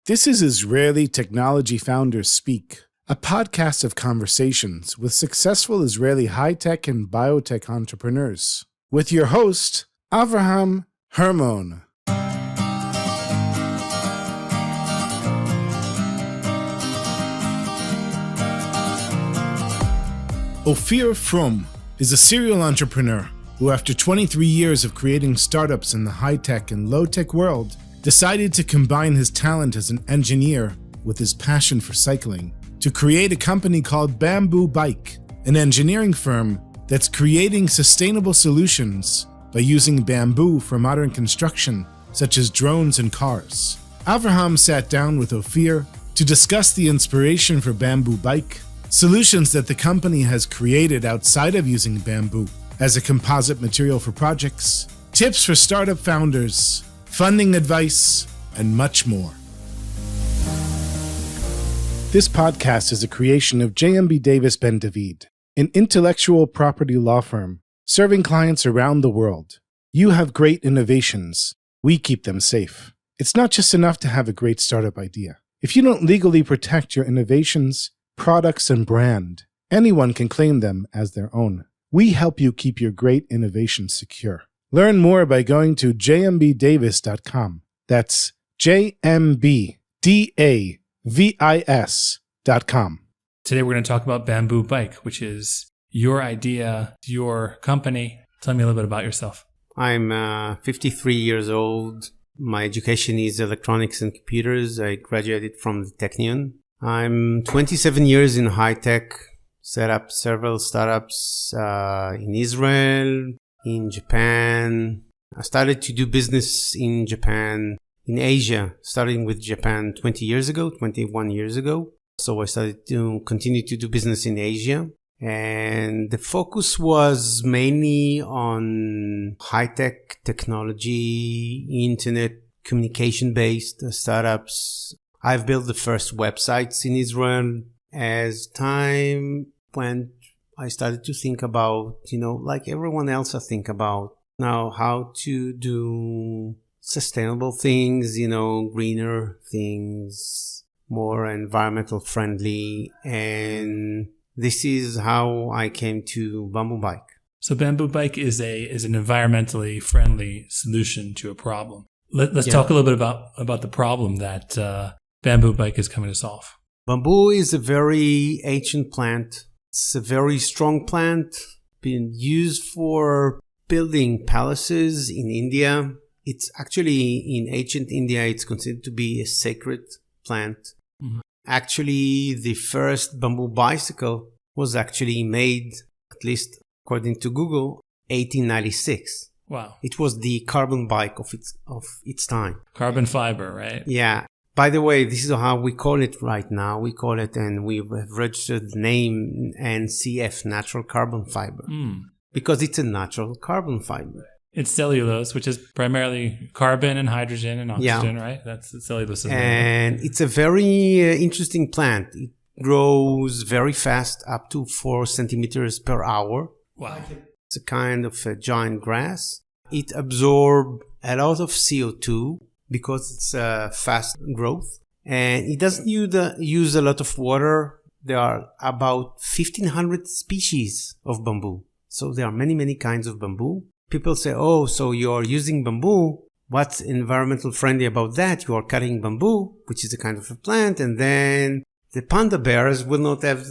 This is Israeli Technology Founders Speak, a podcast of conversations with successful Israeli high-tech and biotech entrepreneurs. With your host, Avraham Hermon. Ophir Fromm is a serial entrepreneur who, after 23 years of creating startups in the high-tech and low-tech world, decided to combine his talent as an engineer with his passion for cycling to create a company called Bamboo Bike, an engineering firm that's creating sustainable solutions by using bamboo for modern construction, such as drones and cars. Avraham sat down with Ophir to discuss the inspiration for Bamboo Bike, solutions that the company has created outside of using bamboo as a composite material for projects, tips for startup founders, funding advice, and much more. This podcast is a creation of JMB Davis Ben David, an intellectual property law firm serving clients around the world. You have great innovations. We keep them safe. It's not just enough to have a great startup idea. If you don't legally protect your innovations, products, and brand, anyone can claim them as their own. We help you keep your great innovations secure. Learn more by going to jmbdavis.com. That's jmbdavis.com. Today we're going to talk about Bamboo Bike, which is your idea, your company. Tell me a little bit about yourself. I'm 53 years old. My education is electronics and computers. I graduated from the Technion. I'm 27 years in high tech, set up several startups in Israel, in Japan. I started to do business in Japan, in Asia, starting with Japan 21 years ago. So I started to continue to do business in Asia. And the focus was mainly on high-tech technology, internet communication-based startups. I've built the first websites in Israel. As time went, I started to think about, like everyone else I think about now, how to do sustainable things, greener things, more environmental friendly. And this is how I came to Bamboo Bike. So Bamboo Bike is an environmentally friendly solution to a problem. Let's talk a little bit about the problem that Bamboo Bike is coming to solve. Bamboo is a very ancient plant. It's a very strong plant, being used for building palaces in India. It's actually, in ancient India, it's considered to be a sacred plant. Mm-hmm. Actually, the first bamboo bicycle was actually made, at least according to Google, 1896. Wow. It was the carbon bike of its time. Carbon fiber, right? Yeah. By the way, this is how we call it right now. We call it, and we have registered the name NCF, natural carbon fiber, because it's a natural carbon fiber. It's cellulose, which is primarily carbon and hydrogen and oxygen, right? That's the cellulose. And it's a very interesting plant. It grows very fast, up to 4 centimeters per hour. Wow. It's a kind of a giant grass. It absorbs a lot of CO2. Because it's fast growth, and it doesn't use a lot of water. There are about 1,500 species of bamboo. So there are many, many kinds of bamboo. People say, oh, so you're using bamboo. What's environmental friendly about that? You are cutting bamboo, which is a kind of a plant, and then the panda bears will not have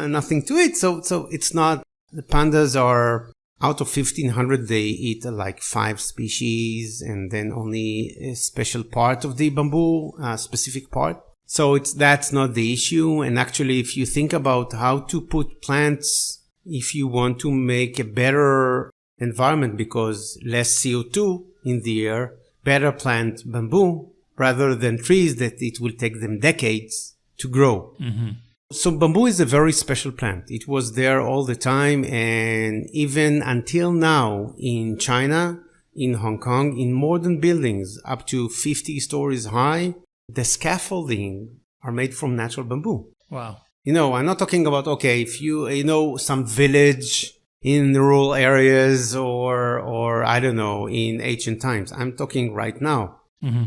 nothing to eat. So it's not, the pandas are, out of 1,500, they eat like 5 species, and then only a special part of the bamboo, specific part. So that's not the issue. And actually, if you think about how to put plants, if you want to make a better environment, because less CO2 in the air, better plant bamboo rather than trees that it will take them decades to grow. Mm-hmm. So bamboo is a very special plant. It was there all the time, and even until now in China, in Hong Kong, in modern buildings up to 50 stories high, the scaffolding are made from natural bamboo. Wow. I'm not talking about, if some village in the rural areas or I don't know, in ancient times. I'm talking right now. Mm-hmm.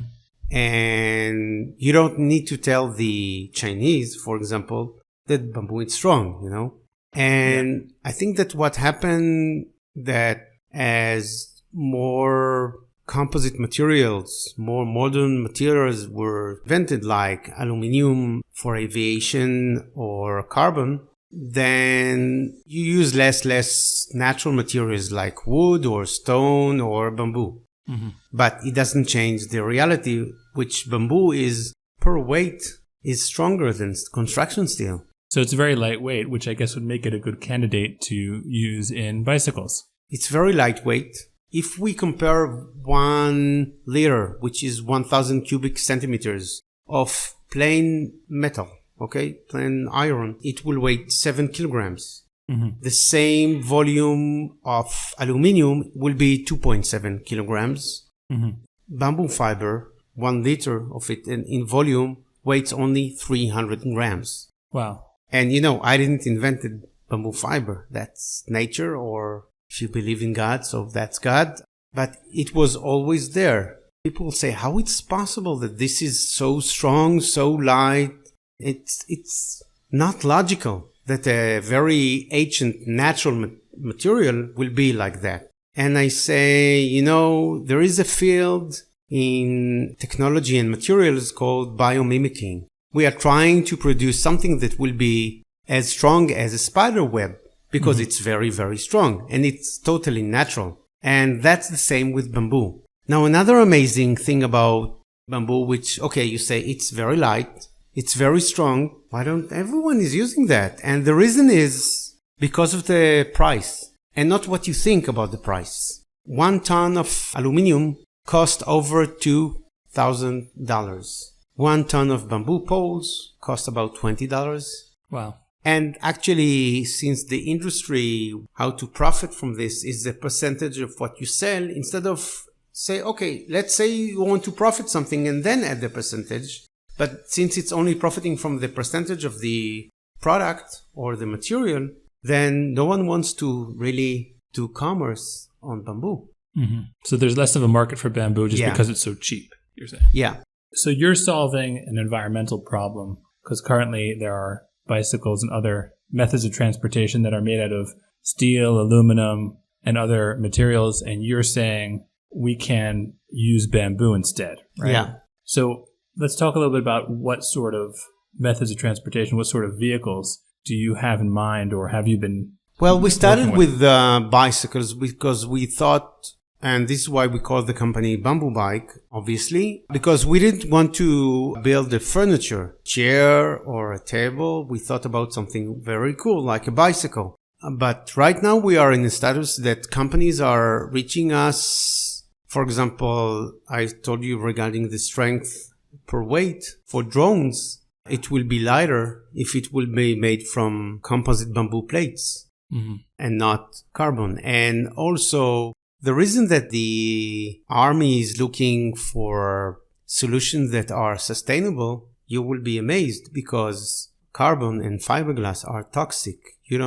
And you don't need to tell the Chinese, for example, that bamboo is strong, you know. And I think that what happened that as more composite materials, more modern materials were invented, like aluminum for aviation or carbon, then you use less natural materials like wood or stone or bamboo. Mm-hmm. But it doesn't change the reality, which bamboo is per weight is stronger than construction steel. So it's very lightweight, which I guess would make it a good candidate to use in bicycles. It's very lightweight. If we compare 1 liter, which is 1,000 cubic centimeters of plain metal, okay, plain iron, it will weigh 7 kilograms. Mm-hmm. The same volume of aluminum will be 2.7 kilograms. Mm-hmm. Bamboo fiber, 1 liter of it in volume, weighs only 300 grams. Wow. And you know, I didn't invent bamboo fiber. That's nature, or if you believe in God, so that's God. But it was always there. People say, how it's possible that this is so strong, so light? It's not logical that a very ancient natural material will be like that. And I say, you know, there is a field in technology and materials called biomimicking. We are trying to produce something that will be as strong as a spider web because it's very, very strong and it's totally natural. And that's the same with bamboo. Now, another amazing thing about bamboo, which, okay, you say it's very light, it's very strong. Why don't everyone is using that? And the reason is because of the price and not what you think about the price. 1 ton of aluminum cost over $2,000. 1 ton of bamboo poles cost about $20. Wow. And actually, since the industry, how to profit from this is the percentage of what you sell, instead of say, okay, let's say you want to profit something and then add the percentage. But since it's only profiting from the percentage of the product or the material, then no one wants to really do commerce on bamboo. Mm-hmm. So there's less of a market for bamboo just because it's so cheap, you're saying. Yeah. So you're solving an environmental problem because currently there are bicycles and other methods of transportation that are made out of steel, aluminum, and other materials. And you're saying we can use bamboo instead, right? Yeah. So let's talk a little bit about what sort of methods of transportation, what sort of vehicles do you have in mind, or have you been? Well, we started with bicycles because we thought, and this is why we call the company Bamboo Bike, obviously, because we didn't want to build a furniture, chair or a table. We thought about something very cool, like a bicycle. But right now we are in a status that companies are reaching us. For example, I told you regarding the strength per weight for drones, it will be lighter if it will be made from composite bamboo plates and not carbon. And also, the reason that the army is looking for solutions that are sustainable, you will be amazed because carbon and fiberglass are toxic. You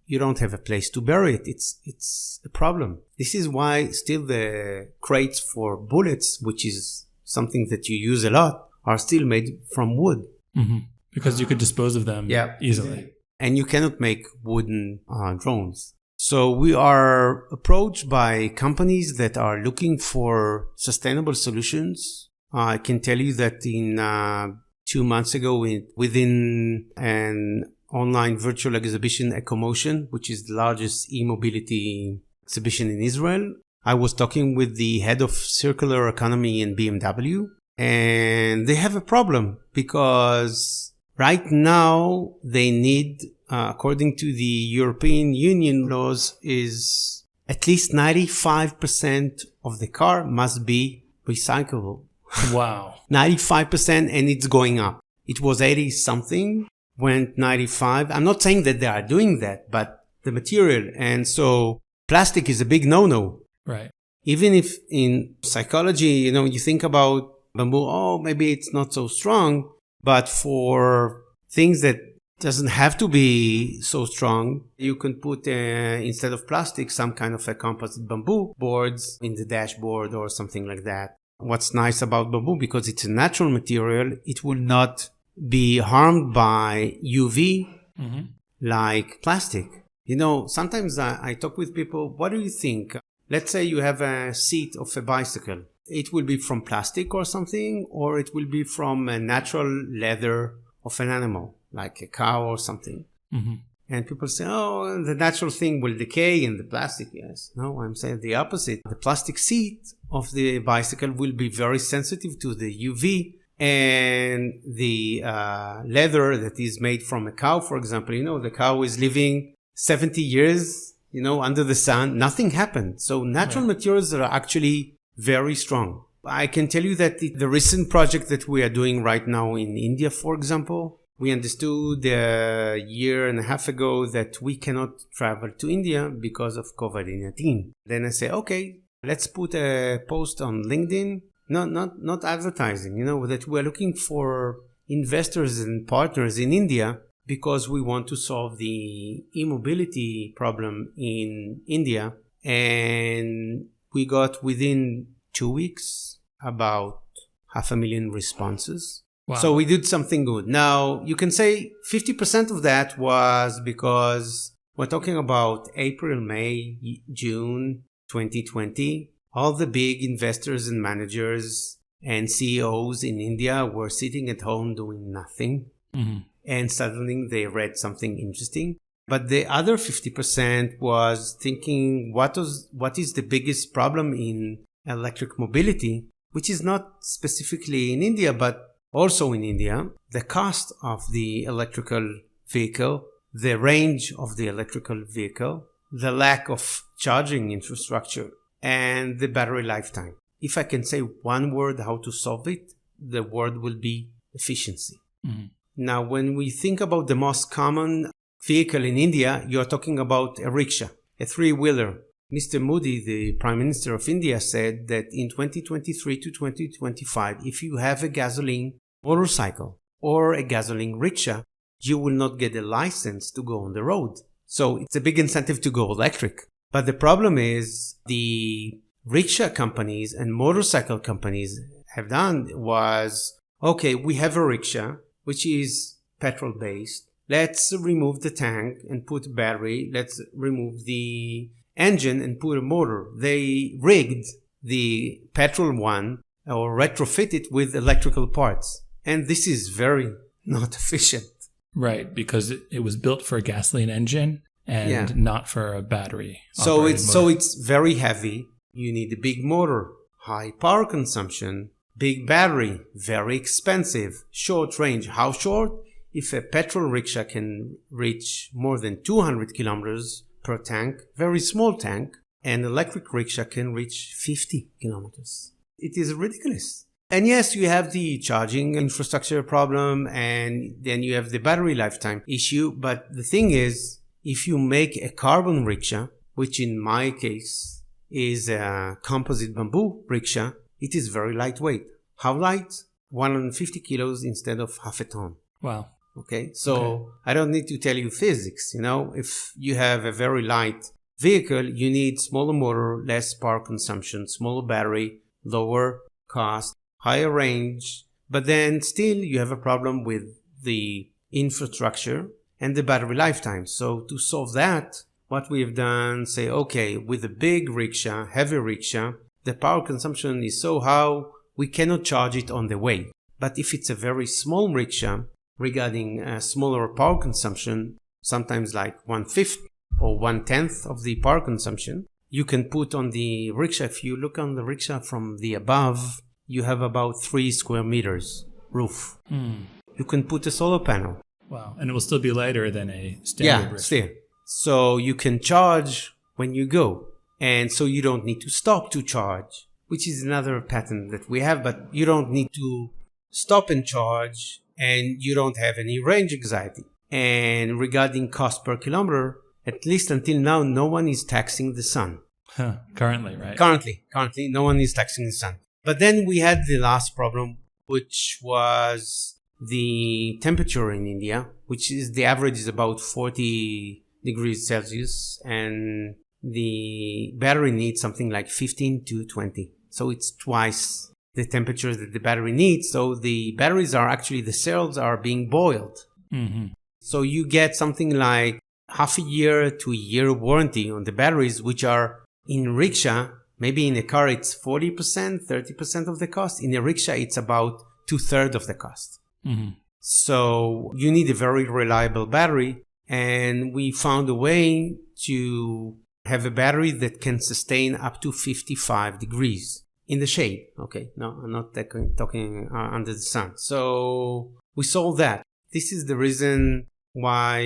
don't have a place to bury it. It's a problem. This is why still the crates for bullets, which is something that you use a lot, are still made from wood. Mm-hmm. Because you could dispose of them easily. And you cannot make wooden drones. So we are approached by companies that are looking for sustainable solutions. I can tell you that in 2 months ago, within an online virtual exhibition, EcoMotion, which is the largest e-mobility exhibition in Israel, I was talking with the head of circular economy in BMW, and they have a problem because right now they need, according to the European Union laws, is at least 95% of the car must be recyclable. Wow. 95%, and it's going up. It was 80 something, went 95. I'm not saying that they are doing that, but the material. And so plastic is a big no-no. Right. Even if in psychology, you think about bamboo, oh, maybe it's not so strong, but for things that doesn't have to be so strong, you can put, instead of plastic, some kind of a composite bamboo boards in the dashboard or something like that. what's nice about bamboo, because it's a natural material, it will not be harmed by UV like plastic. Sometimes I talk with people, what do you think? Let's say you have a seat of a bicycle. It will be from plastic or something, or it will be from a natural leather of an animal, like a cow or something. And people say, oh, the natural thing will decay in the plastic. Yes. No, I'm saying the opposite. The plastic seat of the bicycle will be very sensitive to the UV, and the leather that is made from a cow, for example, the cow is living 70 years, under the sun. Nothing happened. So natural materials are actually very strong. I can tell you that the recent project that we are doing right now in India, for example, we understood a year and a half ago that we cannot travel to India because of COVID-19. Then I say, okay, let's put a post on LinkedIn, not advertising, that we're looking for investors and partners in India because we want to solve the e-mobility problem in India. And we got within 2 weeks about 500,000 responses. Wow. So we did something good. Now, you can say 50% of that was because we're talking about April, May, June 2020. All the big investors and managers and CEOs in India were sitting at home doing nothing. And suddenly they read something interesting. But the other 50% was thinking, what is the biggest problem in electric mobility, which is not specifically in India, but also in India, the cost of the electrical vehicle, the range of the electrical vehicle, the lack of charging infrastructure, and the battery lifetime. If I can say one word how to solve it, the word will be efficiency. Now, when we think about the most common vehicle in India, you're talking about a rickshaw, a three-wheeler. Mr. Modi, the Prime Minister of India, said that in 2023 to 2025, if you have a gasoline motorcycle or a gasoline rickshaw, you will not get a license to go on the road. So it's a big incentive to go electric. But the problem is the rickshaw companies and motorcycle companies have done was, okay, we have a rickshaw, which is petrol-based. Let's remove the tank and put battery. Let's remove the engine and put a motor. They rigged the petrol one or retrofit it with electrical parts. And this is very not efficient. Right, because it was built for a gasoline engine and not for a battery. So it's very heavy. You need a big motor, high power consumption, big battery, very expensive, short range. How short? If a petrol rickshaw can reach more than 200 kilometers per tank, very small tank, an electric rickshaw can reach 50 kilometers. It is ridiculous. And yes, you have the charging infrastructure problem, and then you have the battery lifetime issue. But the thing is, if you make a carbon rickshaw, which in my case is a composite bamboo rickshaw, it is very lightweight. How light? 150 kilos instead of half a ton. Wow. Okay, so I don't need to tell you physics. If you have a very light vehicle, you need smaller motor, less power consumption, smaller battery, lower cost, higher range, but then still you have a problem with the infrastructure and the battery lifetime. So to solve that, what we have done, say, okay, with a big rickshaw, heavy rickshaw, the power consumption is so high, we cannot charge it on the way. But if it's a very small rickshaw, regarding a smaller power consumption, sometimes like 1/5 or 1/10 of the power consumption, you can put on the rickshaw. If you look on the rickshaw from the above, you have about 3 square meters roof. You can put a solar panel. Wow. And it will still be lighter than a standard rickshaw. Still. So you can charge when you go. And so you don't need to stop to charge, which is another pattern that we have, but you don't need to stop and charge, and you don't have any range anxiety. And regarding cost per kilometer, at least until now, no one is taxing the sun. Currently, right? Currently, no one is taxing the sun. But then we had the last problem, which was the temperature in India, which is the average is about 40 degrees Celsius, and the battery needs something like 15 to 20. So it's twice the temperature that the battery needs. So the batteries are actually, the cells are being boiled. Mm-hmm. So you get something like half a year to a year warranty on the batteries, which are in rickshaw. Maybe in a car, it's 40%, 30% of the cost. In a rickshaw, it's about 2/3 of the cost. Mm-hmm. So you need a very reliable battery. And we found a way to have a battery that can sustain up to 55 degrees in the shade. Okay, no, I'm not talking under the sun. So we solved that. This is the reason why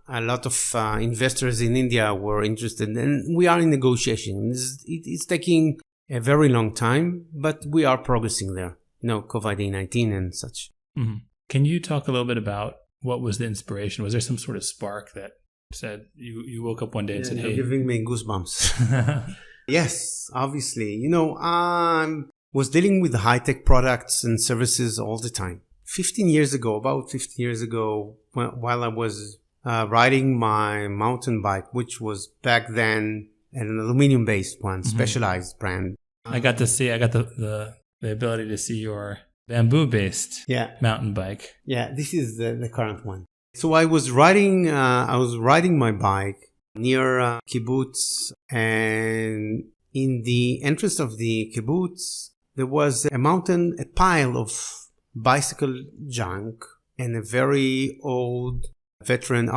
a lot of investors in India were interested, and we are in negotiations. It's taking a very long time, but we are progressing there. COVID-19 and such. Mm-hmm. Can you talk a little bit about what was the inspiration? Was there some sort of spark that said you woke up one day and said, "Hey"? You're giving me goosebumps. Yes, obviously. I was dealing with high-tech products and services all the time. About 15 years ago, while I was riding my mountain bike, which was back then an aluminum-based one, specialized brand. I got the ability to see your bamboo-based mountain bike. Yeah, this is the current one. So I was riding my bike near kibbutz, and in the entrance of the kibbutz, there was a pile of bicycle junk, and a very old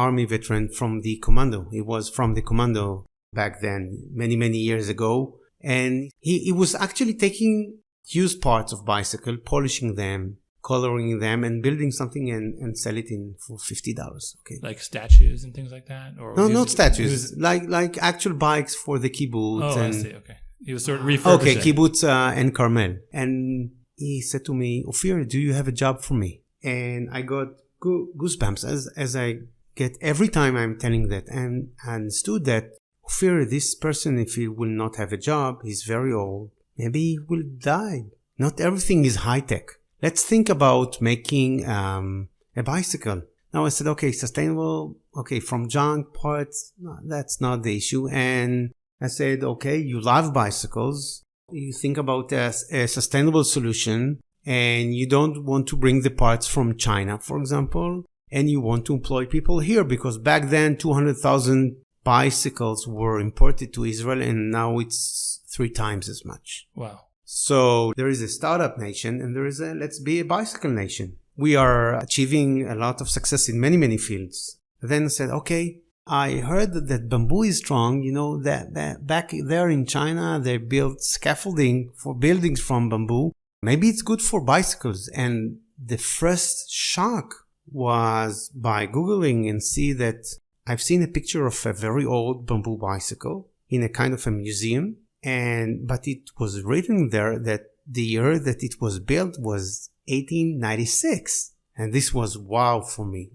army veteran from the commando. He was from the commando back then, many, many years ago. And he was actually taking used parts of bicycle, polishing them, coloring them, and building something and sell it for $50. Okay. Like statues and things like that? Or no, not statues. Like actual bikes for the kibbutz. Oh, I see. Okay. He was sort of refurbishing. Okay, kibbutz and Carmel. And he said to me, "Ophir, do you have a job for me?" And I got goosebumps as I get every time I'm telling that. And I understood that, Ophir, this person, if he will not have a job, he's very old, maybe he will die. Not everything is high tech. Let's think about making a bicycle. Now I said, okay, sustainable, okay, from junk parts, no, that's not the issue. And I said, okay, you love bicycles. You think about a sustainable solution, and you don't want to bring the parts from China, for example, and you want to employ people here, because back then 200,000 bicycles were imported to Israel, and now it's 3 times as much. Wow. So there is a startup nation, and there is let's be a bicycle nation. We are achieving a lot of success in many, many fields. Then I said, okay, I heard that bamboo is strong. That back there in China, they built scaffolding for buildings from bamboo. Maybe it's good for bicycles. And the first shock was by Googling and see that I've seen a picture of a very old bamboo bicycle in a kind of a museum. But it was written there that the year that it was built was 1896. And this was wow for me.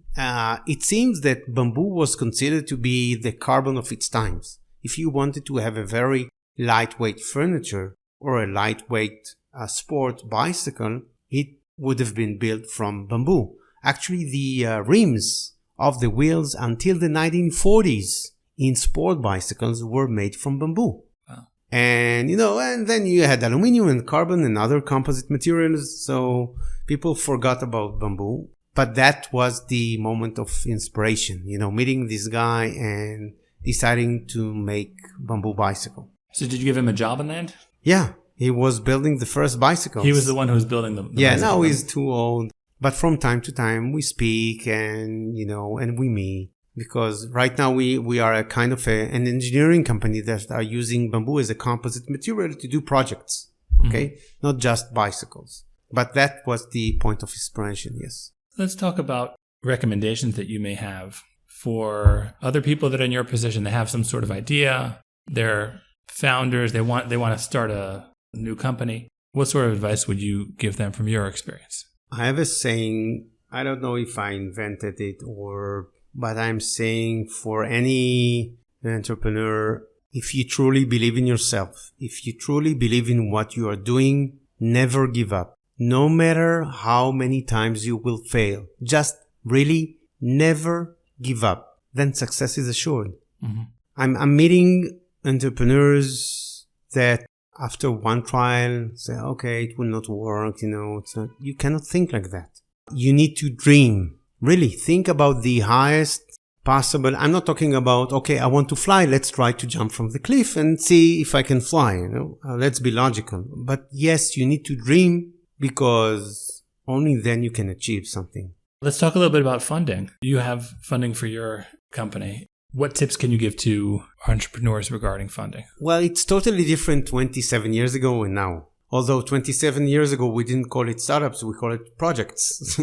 It seems that bamboo was considered to be the carbon of its times. If you wanted to have a very lightweight furniture or a lightweight sport bicycle, it would have been built from bamboo. Actually, the rims of the wheels until the 1940s in sport bicycles were made from bamboo. Wow. And, and then you had aluminum and carbon and other composite materials. So people forgot about bamboo. But that was the moment of inspiration, meeting this guy and deciding to make bamboo bicycle. So did you give him a job in that? Yeah, he was building the first bicycles. He was the one who was building them. Yeah, now he's too old. But from time to time we speak and, and we meet. Because right now we are a kind of an engineering company that are using bamboo as a composite material to do projects. Okay? Mm-hmm. Not just bicycles. But that was the point of inspiration, yes. Let's talk about recommendations that you may have for other people that are in your position. They have some sort of idea. They're founders. They want to start a new company. What sort of advice would you give them from your experience? I have a saying. I don't know if I invented it but I'm saying for any entrepreneur, if you truly believe in yourself, if you truly believe in what you are doing, never give up. No matter how many times you will fail, just really never give up. Then success is assured. Mm-hmm. I'm meeting entrepreneurs that after one trial, say, okay, it will not work, it's not, you cannot think like that. You need to dream. Really, think about the highest possible. I'm not talking about, okay, I want to fly. Let's try to jump from the cliff and see if I can fly, let's be logical. But yes, you need to dream because only then you can achieve something. Let's talk a little bit about funding. You have funding for your company. What tips can you give to entrepreneurs regarding funding? Well, it's totally different 27 years ago and now. Although 27 years ago, we didn't call it startups, we call it projects.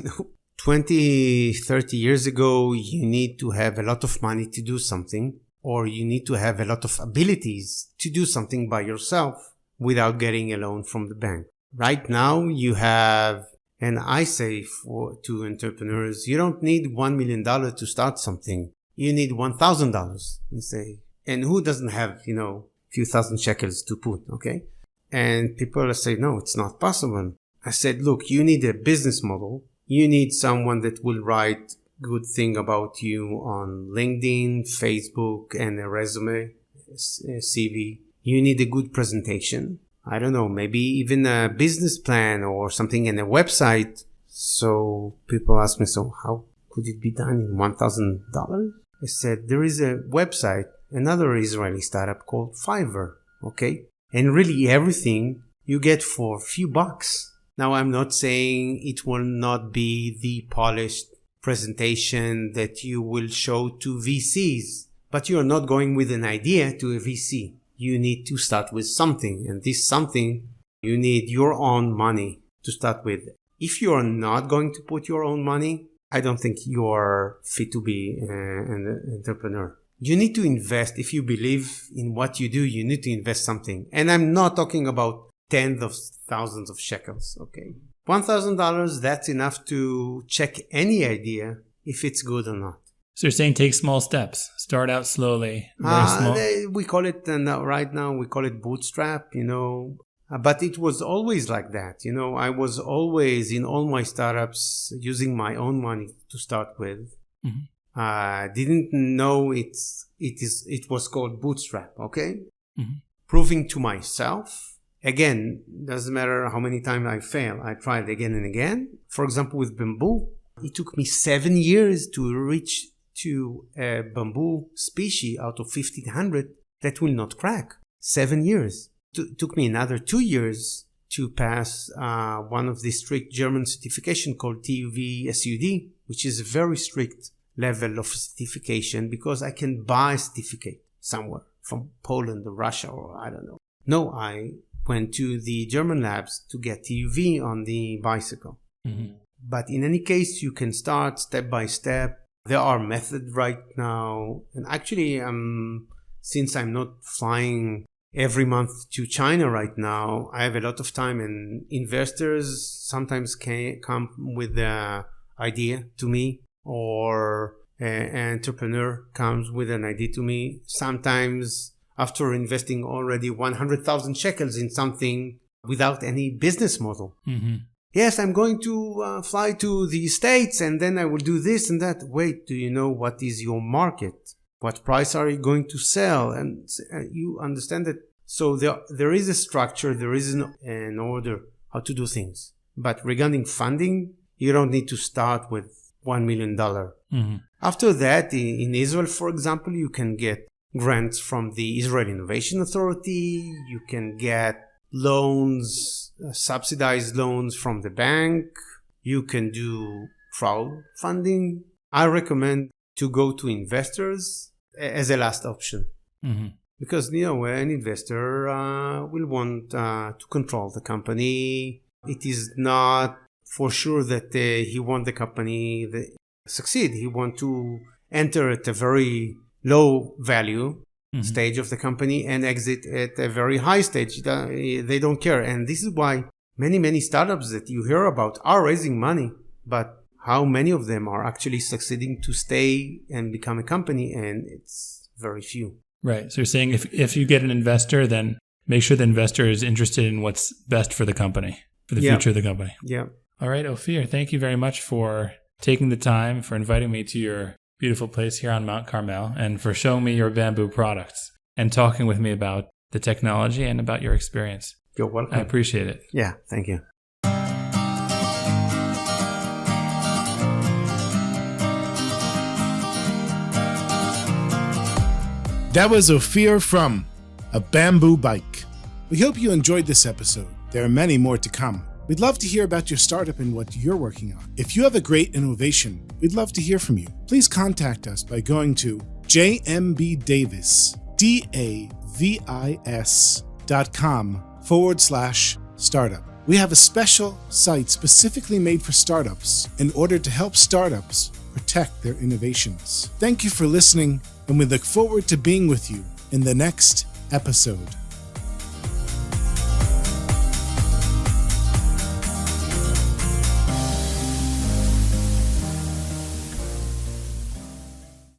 20, 30 years ago, you need to have a lot of money to do something, or you need to have a lot of abilities to do something by yourself without getting a loan from the bank. Right now, you have, and I say to entrepreneurs, you don't need $1 million to start something. You need $1,000 and say, and who doesn't have, a few thousand shekels to put, okay? And people say, no, it's not possible. I said, look, you need a business model. You need someone that will write good thing about you on LinkedIn, Facebook, and a resume, a CV. You need a good presentation. I don't know, maybe even a business plan or something in a website. So people ask me, so how could it be done in $1,000? I said, there is a website, another Israeli startup called Fiverr, okay? And really everything you get for a few bucks. Now, I'm not saying it will not be the polished presentation that you will show to VCs, but you are not going with an idea to a VC. You need to start with something, and this something, you need your own money to start with. If you are not going to put your own money, I don't think you are fit to be an entrepreneur. You need to invest. If you believe in what you do, you need to invest something. And I'm not talking about tens of thousands of shekels, okay? $1,000, that's enough to check any idea if it's good or not. So you're saying take small steps. Start out slowly. Very small. We call it, right now, we call it bootstrap, But it was always like that, I was always in all my startups using my own money to start with. Mm-hmm. Didn't know it was called bootstrap, okay? Mm-hmm. Proving to myself. Again, doesn't matter how many times I fail. I tried again and again. For example, with bamboo, it took me 7 years to reach to a bamboo species out of 1,500 that will not crack. 7 years. Took me another 2 years to pass one of the strict German certification called TUV SUD, which is a very strict level of certification because I can buy a certificate somewhere from Poland or Russia or I don't know. No, I went to the German labs to get TUV on the bicycle. Mm-hmm. But in any case, you can start step by step. There are methods right now. And actually, since I'm not flying every month to China right now, I have a lot of time, and investors sometimes can come with the idea to me, or an entrepreneur comes with an idea to me. Sometimes after investing already 100,000 shekels in something without any business model. Mm-hmm. Yes, I'm going to fly to the States and then I will do this and that. Wait, do you know what is your market? What price are you going to sell? And you understand that. So there is a structure, there is an order how to do things. But regarding funding, you don't need to start with $1 million. Mm-hmm. After that, in Israel, for example, you can get grants from the Israel Innovation Authority. You can get loans, subsidized loans from the bank. You can do crowdfunding. I recommend to go to investors as a last option. Mm-hmm. Because, an investor will want to control the company. It is not for sure that he wants the company to succeed. He wants to enter at a very low value stage of the company and exit at a very high stage. They don't care. And this is why many startups that you hear about are raising money, but how many of them are actually succeeding to stay and become a company? And it's very few. Right. So you're saying if you get an investor, then make sure the investor is interested in what's best for the company, for the future of the company. Yeah. All right, Ophir, thank you very much for taking the time, for inviting me to your beautiful place here on Mount Carmel, and for showing me your bamboo products and talking with me about the technology and about your experience. You're welcome. I appreciate it. Yeah, thank you. That was Ophir Fromm, a bamboo bike. We hope you enjoyed this episode. There are many more to come. We'd love to hear about your startup and what you're working on. If you have a great innovation, we'd love to hear from you. Please contact us by going to jmbdavis.com/startup. We have a special site specifically made for startups in order to help startups protect their innovations. Thank you for listening, and we look forward to being with you in the next episode.